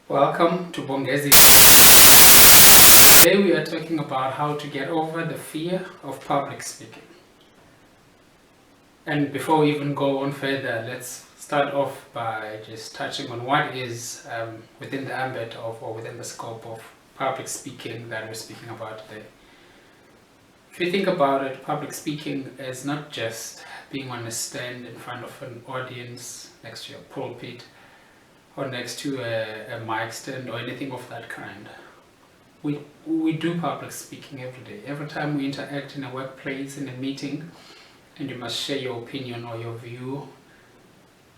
Welcome to Bongezi. Today we are talking about how to get over the fear of public speaking. And before we even go on further, let's start off by just touching on what is within the ambit of or within the scope of public speaking that we're speaking about today. If you think about it, public speaking is not just being on a stand in front of an audience next to your pulpit or next to a mic stand or anything of that kind. We do public speaking every day. Every time we interact in a workplace, in a meeting, and you must share your opinion or your view,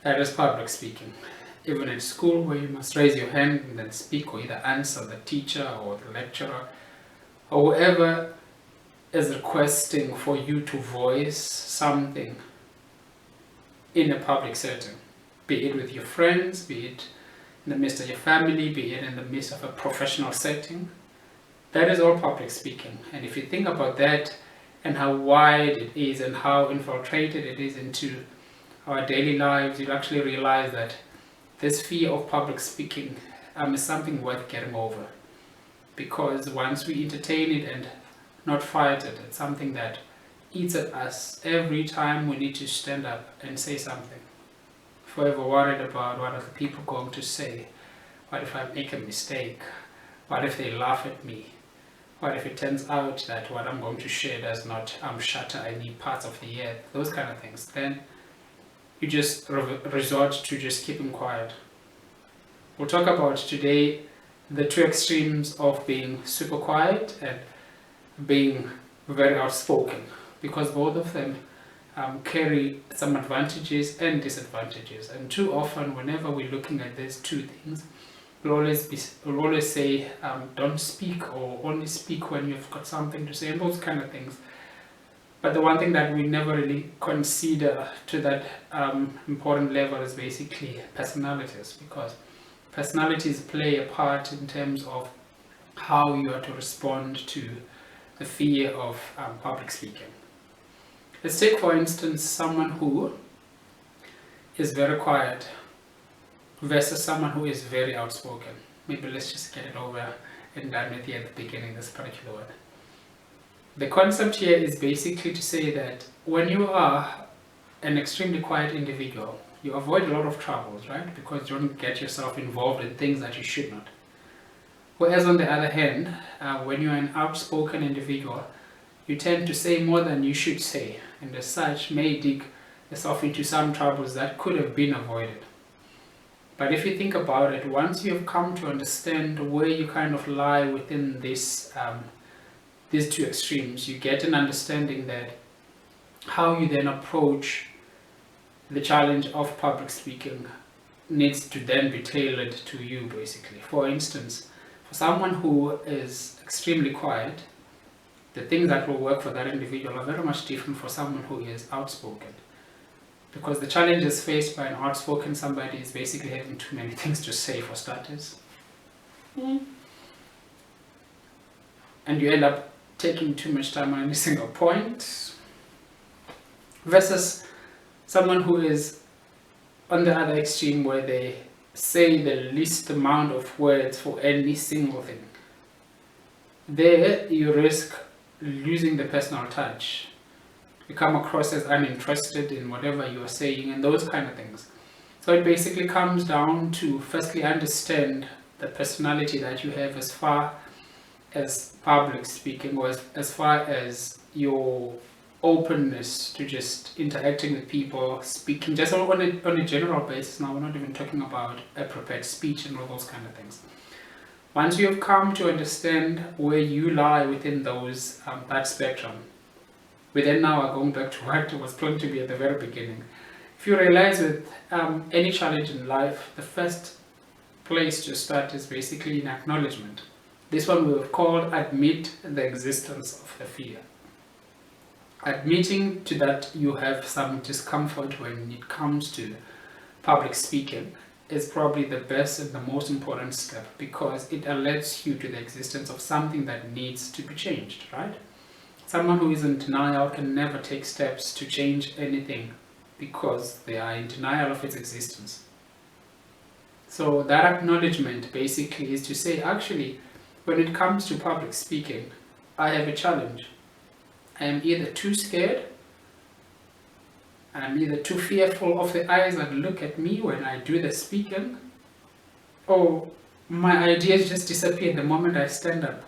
that is public speaking. Even at school, where you must raise your hand and then speak or either answer the teacher or the lecturer or whoever is requesting for you to voice something in a public setting, be it with your friends, be it in the midst of your family, be it in the midst of a professional setting. That is all public speaking. And if you think about that and how wide it is and how infiltrated it is into our daily lives, you'll actually realize that this fear of public speaking is something worth getting over. Because once we entertain it and not fight it, it's something that eats at us every time we need to stand up and say something. Forever worried about what are the people going to say. What if I make a mistake? What if they laugh at me? What if it turns out that what I'm going to share does not shatter any parts of the earth? Those kind of things. Then you just resort to just keeping quiet. We'll talk about today the two extremes of being super quiet and being very outspoken, because both of them carry some advantages and disadvantages. And too often, whenever we're looking at these two things, we'll always say don't speak, or only speak when you've got something to say, and those kind of things. But the one thing that we never really consider to that important level is basically personalities, because personalities play a part in terms of how you are to respond to the fear of public speaking. Let's take, for instance, someone who is very quiet versus someone who is very outspoken. Maybe let's just get it over and done with here at the beginning, this particular one. The concept here is basically to say that when you are an extremely quiet individual, you avoid a lot of troubles, right? Because you don't get yourself involved in things that you should not. Whereas on the other hand, when you're an outspoken individual, you tend to say more than you should say, and as such may dig yourself into some troubles that could have been avoided. But if you think about it, once you have come to understand where you kind of lie within this, these two extremes, you get an understanding that how you then approach the challenge of public speaking needs to then be tailored to you, basically. For instance, for someone who is extremely quiet, the things that will work for that individual are very much different for someone who is outspoken. Because the challenges faced by an outspoken somebody is basically having too many things to say, for starters. And you end up taking too much time on any single point. Versus someone who is on the other extreme, where they say the least amount of words for any single thing. There you risk losing the personal touch. You come across as uninterested in whatever you are saying and those kind of things. So it basically comes down to firstly understand the personality that you have as far as public speaking, or as far as your openness to just interacting with people, speaking just on a general basis. Now we're not even talking about a prepared speech and all those kind of things. Once you have come to understand where you lie within those that spectrum, we then now are going back to what was planned to be at the very beginning. If you realize with any challenge in life, the first place to start is basically an acknowledgement. This one we have called admit the existence of the fear. Admitting to that you have some discomfort when it comes to public speaking is probably the best and the most important step, because it alerts you to the existence of something that needs to be changed, right? Someone who is in denial can never take steps to change anything because they are in denial of its existence. So that acknowledgement basically is to say, actually, when it comes to public speaking, I have a challenge. I am either too scared, I'm either too fearful of the eyes that look at me when I do the speaking, or my ideas just disappear the moment I stand up,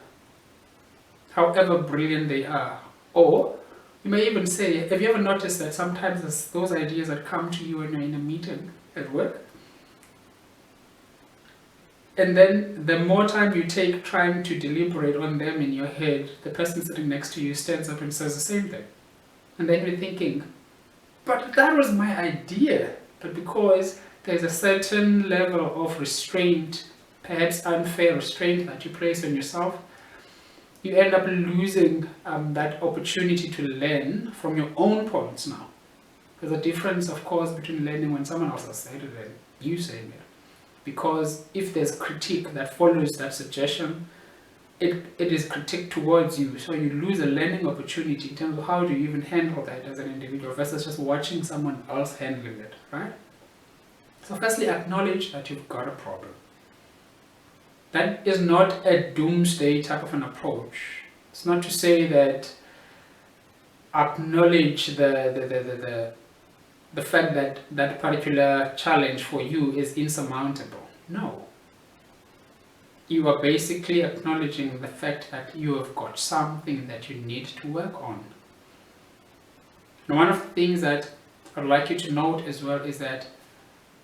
however brilliant they are. Or you may even say, have you ever noticed that sometimes those ideas that come to you when you're in a meeting at work, and then the more time you take trying to deliberate on them in your head, the person sitting next to you stands up and says the same thing. And then you're thinking, but that was my idea. But because there's a certain level of restraint, perhaps unfair restraint that you place on yourself, you end up losing that opportunity to learn from your own points now. There's a difference, of course, between learning when someone else has said it and you saying it. Because if there's critique that follows that suggestion, it is critique towards you, so you lose a learning opportunity in terms of how do you even handle that as an individual versus just watching someone else handling it, right? So firstly, acknowledge that you've got a problem. That is not a doomsday type of an approach. It's not to say that acknowledge the fact that that particular challenge for you is insurmountable. No. You are basically acknowledging the fact that you have got something that you need to work on. And one of the things that I'd like you to note as well is that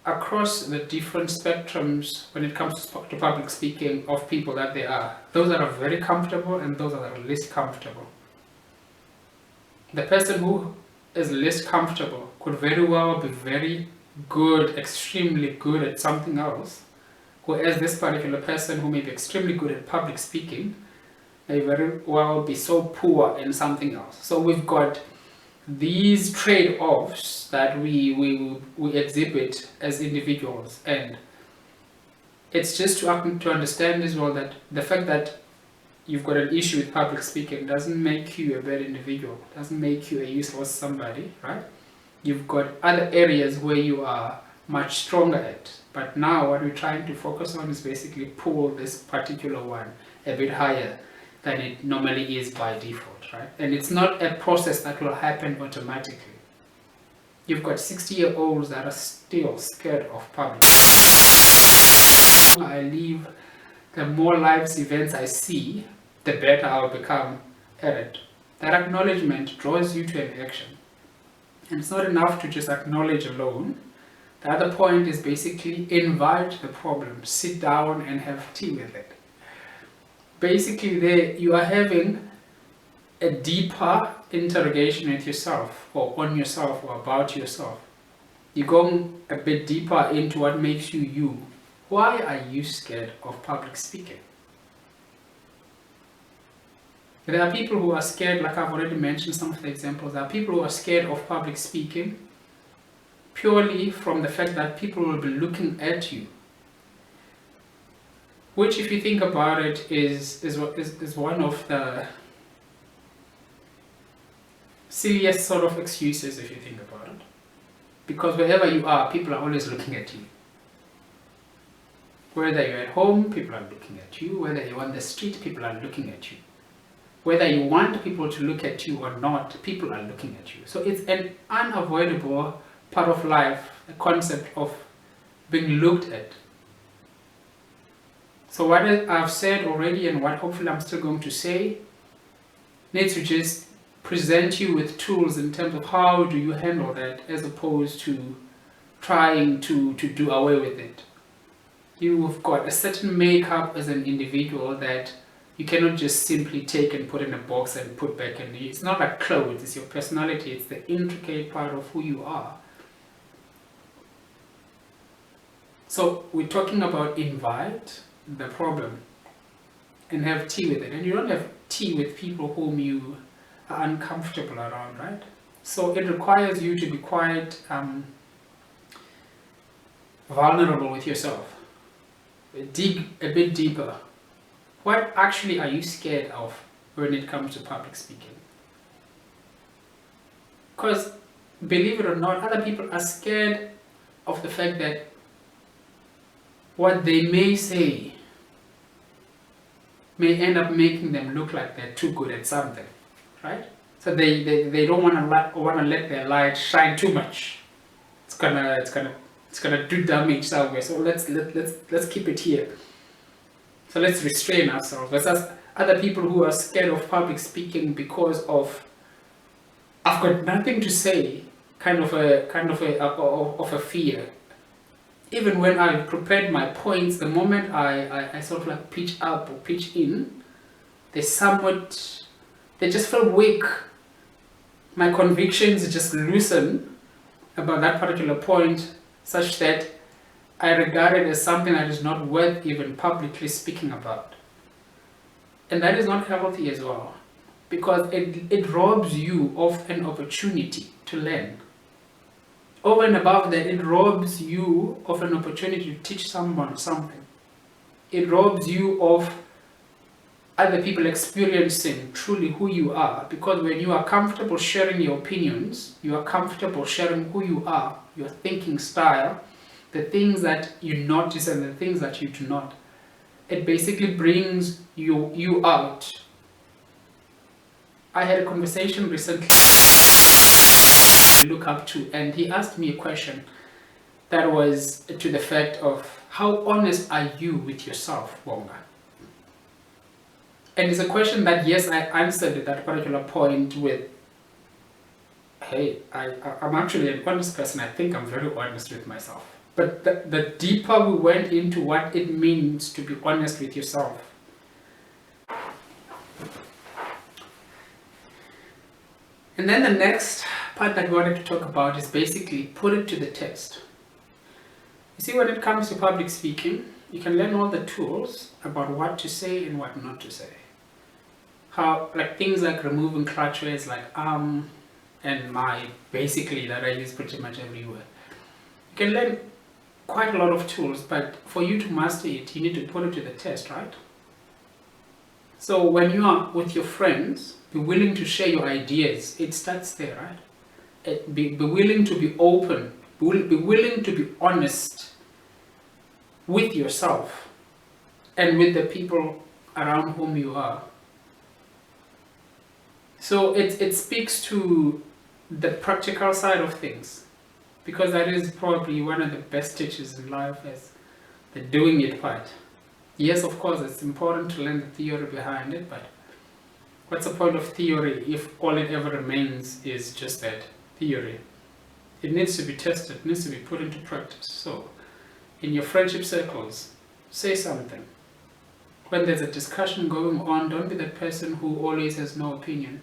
across the different spectrums when it comes to public speaking of people that there are, those that are very comfortable and those that are least comfortable. The person who is least comfortable could very well be very good, extremely good at something else, whereas this particular person who may be extremely good at public speaking may very well be so poor in something else. So we've got these trade-offs that we exhibit as individuals, and it's just to understand as well that the fact that you've got an issue with public speaking doesn't make you a bad individual, doesn't make you a useless somebody, right? You've got other areas where you are much stronger at, but now what we're trying to focus on is basically pull this particular one a bit higher than it normally is by default, right? And it's not a process that will happen automatically. You've got 60-year-olds that are still scared of public. The longer I live, the more lives events I see, the better I'll become at it. That acknowledgement draws you to an action. And it's not enough to just acknowledge alone. The other point is basically invite the problem, sit down and have tea with it. Basically there you are having a deeper interrogation with yourself, or on yourself, or about yourself. You're going a bit deeper into what makes you you. Why are you scared of public speaking? There are people who are scared, like I've already mentioned some of the examples. There are people who are scared of public speaking purely from the fact that people will be looking at you. Which, if you think about it, is one of the silliest sort of excuses, if you think about it. Because wherever you are, people are always looking at you. Whether you're at home, people are looking at you. Whether you're on the street, people are looking at you. Whether you want people to look at you or not, people are looking at you. So it's an unavoidable part of life, the concept of being looked at. So what I've said already and what hopefully I'm still going to say needs to just present you with tools in terms of how do you handle that, as opposed to trying to do away with it. You've got a certain makeup as an individual that you cannot just simply take and put in a box and put back in. It's not like clothes, it's your personality, it's the intricate part of who you are. So we're talking about invite the problem and have tea with it. And you don't have tea with people whom you are uncomfortable around, right? So it requires you to be quite vulnerable with yourself. Dig a bit deeper. What actually are you scared of when it comes to public speaking? Because believe it or not, other people are scared of the fact that what they may say may end up making them look like they're too good at something, right? So they don't want to let their light shine too much. It's gonna do damage somewhere. So let's keep it here. So let's restrain ourselves. Versus other people who are scared of public speaking because of I've got nothing to say, kind of a fear. Even when I prepared my points, the moment I sort of like pitch up or pitch in, they just feel weak. My convictions just loosen about that particular point, such that I regard it as something that is not worth even publicly speaking about. And that is not healthy as well, because it robs you of an opportunity to learn. Over and above that, it robs you of an opportunity to teach someone something. It robs you of other people experiencing truly who you are, because when you are comfortable sharing your opinions, you are comfortable sharing who you are, your thinking style, the things that you notice and the things that you do not. It basically brings you out. I had a conversation recently look up to, and he asked me a question that was to the fact of, how honest are you with yourself, Wonga? And it's a question that, yes, I answered at that particular point with, hey, I'm actually an honest person. I think I'm very honest with myself. But the deeper we went into what it means to be honest with yourself, and then the next part that we wanted to talk about is basically put it to the test. You see, when it comes to public speaking, you can learn all the tools about what to say and what not to say. How, like things like removing clutch words like and my, basically, that I use pretty much everywhere. You can learn quite a lot of tools, but for you to master it, you need to put it to the test, right? So when you are with your friends, be willing to share your ideas. It starts there, right? Be willing to be open. Be willing to be honest with yourself and with the people around whom you are. So it speaks to the practical side of things, because that is probably one of the best teachers in life, is the doing it part. Yes, of course, it's important to learn the theory behind it, but what's the point of theory if all it ever remains is just that theory? It needs to be tested, it needs to be put into practice. So, in your friendship circles, say something. When there's a discussion going on, don't be that person who always has no opinion.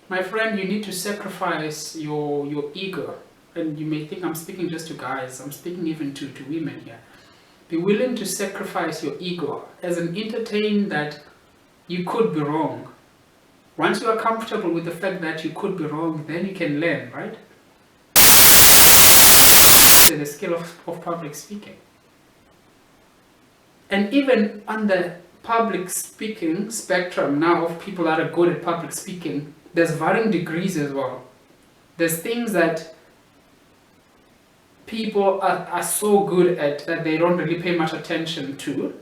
My friend, you need to sacrifice your ego. And you may think I'm speaking just to guys, I'm speaking even to women here. Be willing to sacrifice your ego as an entertain that you could be wrong. Once you are comfortable with the fact that you could be wrong, then you can learn, right? The skill of public speaking. And even on the public speaking spectrum now of people that are good at public speaking, there's varying degrees as well. There's things that people are so good at that they don't really pay much attention to.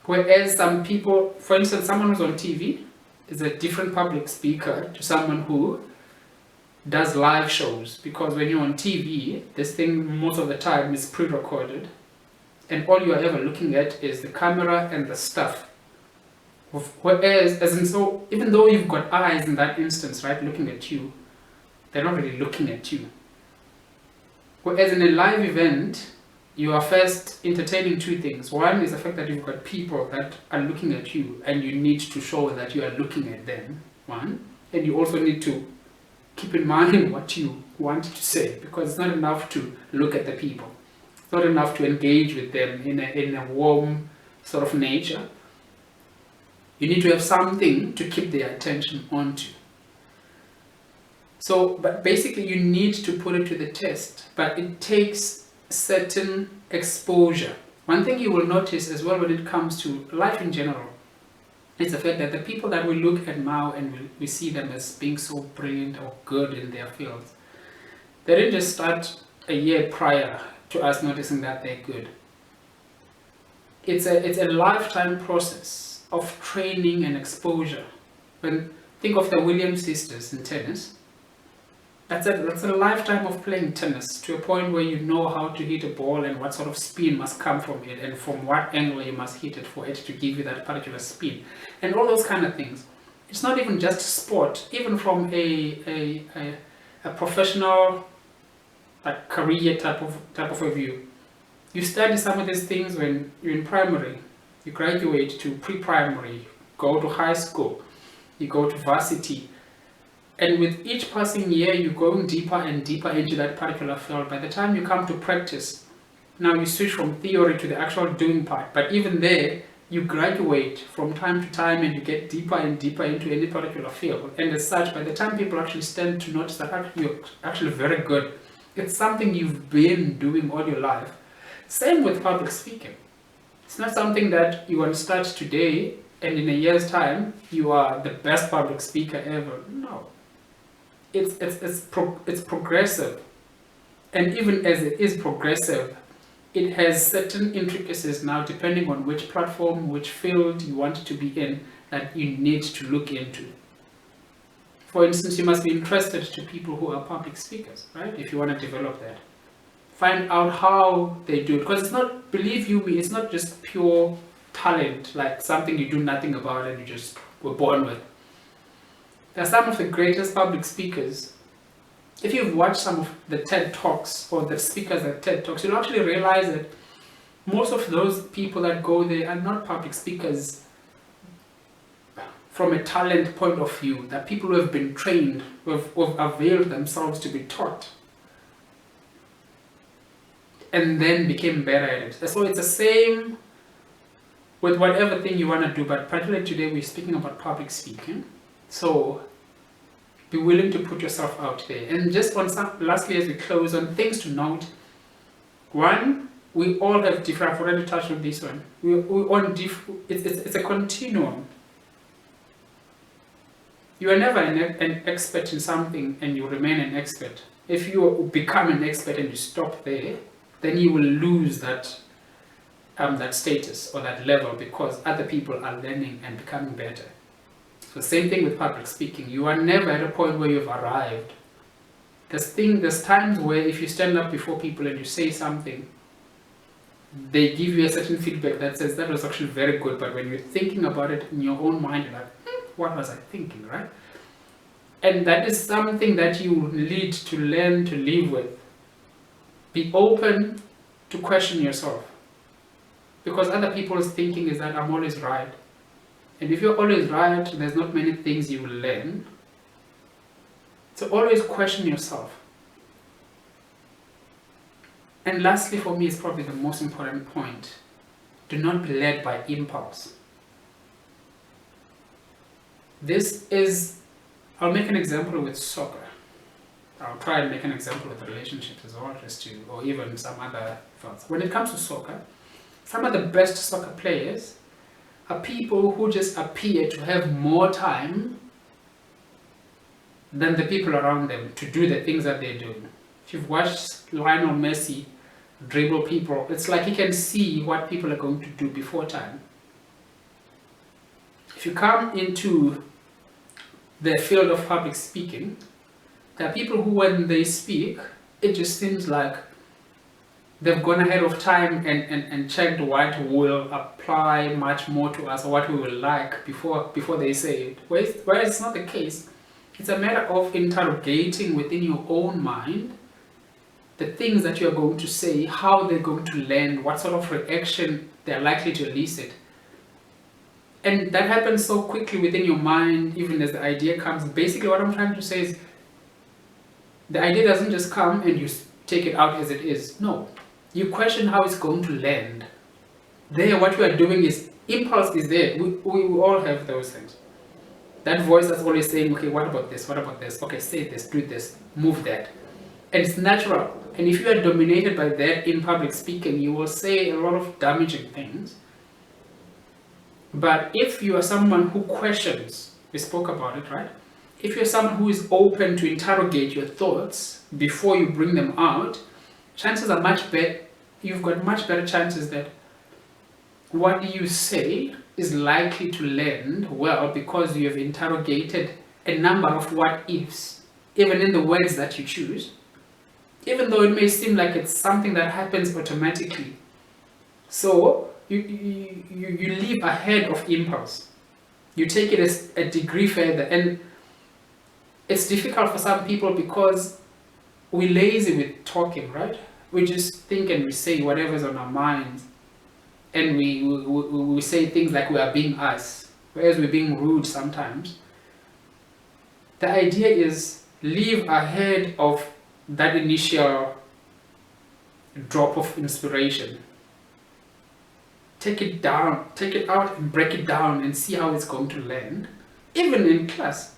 Whereas some people, for instance, someone who's on TV is a different public speaker to someone who does live shows. Because when you're on TV, this thing most of the time is pre-recorded, and all you are ever looking at is the camera and the stuff. Whereas, so even though you've got eyes in that instance, right, looking at you, they're not really looking at you. Whereas in a live event, you are first entertaining two things. One is the fact that you've got people that are looking at you, and you need to show that you are looking at them, one. And you also need to keep in mind what you want to say, because it's not enough to look at the people. It's not enough to engage with them in a warm sort of nature. You need to have something to keep their attention onto. So, but basically you need to put it to the test, but it takes certain exposure. One thing you will notice as well when it comes to life in general is the fact that the people that we look at now and we see them as being so brilliant or good in their fields, they didn't just start a year prior to us noticing that they're good. it's a lifetime process of training and exposure. Think of the Williams sisters in tennis. That's a lifetime of playing tennis to a point where you know how to hit a ball and what sort of spin must come from it and from what angle you must hit it for it to give you that particular spin and all those kind of things. It's not even just sport, even from a professional, like, career type of a view. You study some of these things when you're in primary, you graduate to pre-primary, go to high school, you go to varsity, and with each passing year you're going deeper and deeper into that particular field. By the time you come to practice, now you switch from theory to the actual doing part, but even there you graduate from time to time and you get deeper and deeper into any particular field, and as such, by the time people actually stand to notice that you're actually very good, it's something you've been doing all your life. Same with public speaking. It's not something that you want to start today and in a year's time you are the best public speaker ever. No. It's progressive. And even as it is progressive, it has certain intricacies now, depending on which platform, which field you want to be in, that you need to look into. For instance, you must be interested to people who are public speakers, right? If you want to develop that. Find out how they do it, because it's not, believe you me, it's not just pure talent, like something you do nothing about and you just were born with. There are some of the greatest public speakers. If you've watched some of the TED Talks or the speakers at TED Talks, you'll actually realize that most of those people that go there are not public speakers from a talent point of view. That people who have been trained, who have availed themselves to be taught, and then became better at it. So it's the same with whatever thing you want to do, but particularly today we're speaking about public speaking. So be willing to put yourself out there. And just on some, lastly, as we close, on things to note. One, we all have different, I've already touched on this one. It's a continuum. You are never an expert in something and you remain an expert. If you become an expert and you stop there, then you will lose that status or that level, because other people are learning and becoming better. So same thing with public speaking. You are never at a point where you've arrived. There's times where if you stand up before people and you say something, they give you a certain feedback that says that was actually very good, but when you're thinking about it in your own mind, you're like, what was I thinking, right? And that is something that you need to learn to live with. Be open to question yourself, because other people's thinking is that I'm always right. And if you're always right, there's not many things you will learn. So always question yourself. And lastly, for me, is probably the most important point. Do not be led by impulse. I'll make an example with soccer. I'll try and make an example with relationships as well, or even some other fields. When it comes to soccer, some of the best soccer players are people who just appear to have more time than the people around them to do the things that they're doing. If you've watched Lionel Messi dribble people, it's like he can see what people are going to do before time. If you come into the field of public speaking, there are people who, when they speak, it just seems like they've gone ahead of time and checked what will apply much more to us, or what we will like before they say it. Whereas it's not the case. It's a matter of interrogating within your own mind the things that you're going to say, how they're going to land, what sort of reaction they're likely to elicit. And that happens so quickly within your mind, even as the idea comes. Basically what I'm trying to say is, the idea doesn't just come and you take it out as it is. No. You question how it's going to land. There, what you are doing is, impulse is there. We all have those things. That voice that's always saying, okay, what about this? What about this? Okay, say this, do this, move that. And it's natural. And if you are dominated by that in public speaking, you will say a lot of damaging things. But if you are someone who questions, we spoke about it, right? If you're someone who is open to interrogate your thoughts before you bring them out, chances are much better, you've got much better chances that what you say is likely to land well because you have interrogated a number of what ifs, even in the words that you choose, even though it may seem like it's something that happens automatically. So you leave ahead of impulse. You take it as a degree further, and it's difficult for some people because we're lazy with talking, right? We just think and we say whatever's on our minds, and we say things like we are being us, whereas we're being rude sometimes. The idea is live ahead of that initial drop of inspiration. Take it down, take it out and break it down and see how it's going to land, even in class.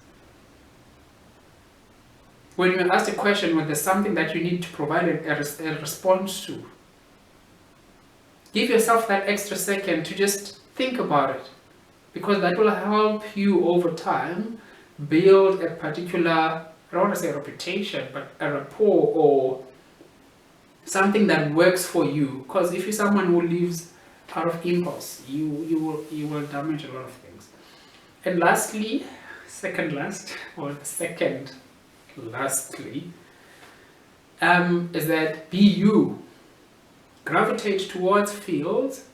When you're asked a question, when there's something that you need to provide a response to, give yourself that extra second to just think about it, because that will help you over time build a particular, I don't want to say reputation, but a rapport or something that works for you. Because if you're someone who lives out of impulse, you will damage a lot of things. And lastly, lastly, is that be you. Gravitate towards fields,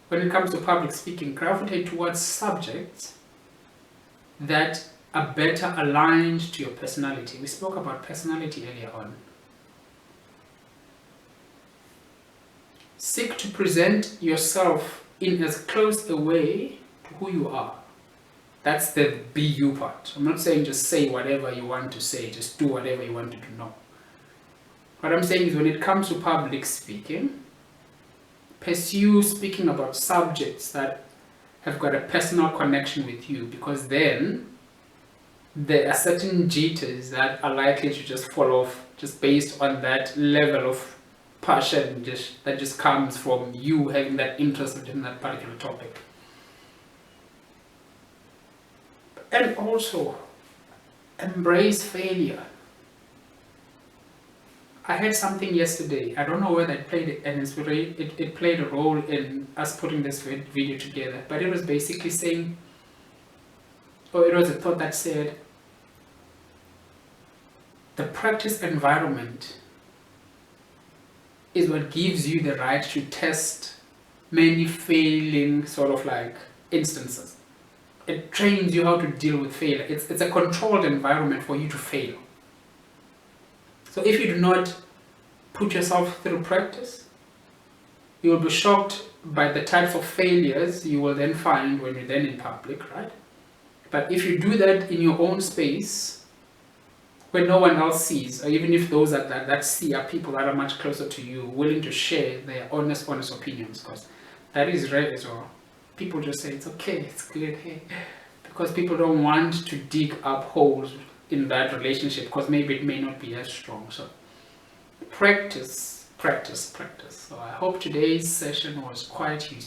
when it comes to public speaking, gravitate towards subjects that are better aligned to your personality. We spoke about personality earlier on. Seek to present yourself in as close a way to who you are. That's the be you part. I'm not saying just say whatever you want to say, just do whatever you want to do, no. What I'm saying is when it comes to public speaking, pursue speaking about subjects that have got a personal connection with you, because then there are certain jitters that are likely to just fall off just based on that level of passion that just comes from you having that interest in that particular topic. And also, embrace failure. I had something yesterday, I don't know whether it played it played a role in us putting this video together, but it was basically saying, or it was a thought that said, the practice environment is what gives you the right to test many failing sort of like instances. It trains you how to deal with failure. It's a controlled environment for you to fail. So if you do not put yourself through practice, you will be shocked by the types of failures you will then find when you're then in public, right? But if you do that in your own space, when no one else sees, or even if those that see are people that are much closer to you, willing to share their honest opinions, because that is rare as well. People just say, it's okay, it's good, hey, because people don't want to dig up holes in that relationship, because maybe it may not be as strong. So practice. So I hope today's session was quite useful.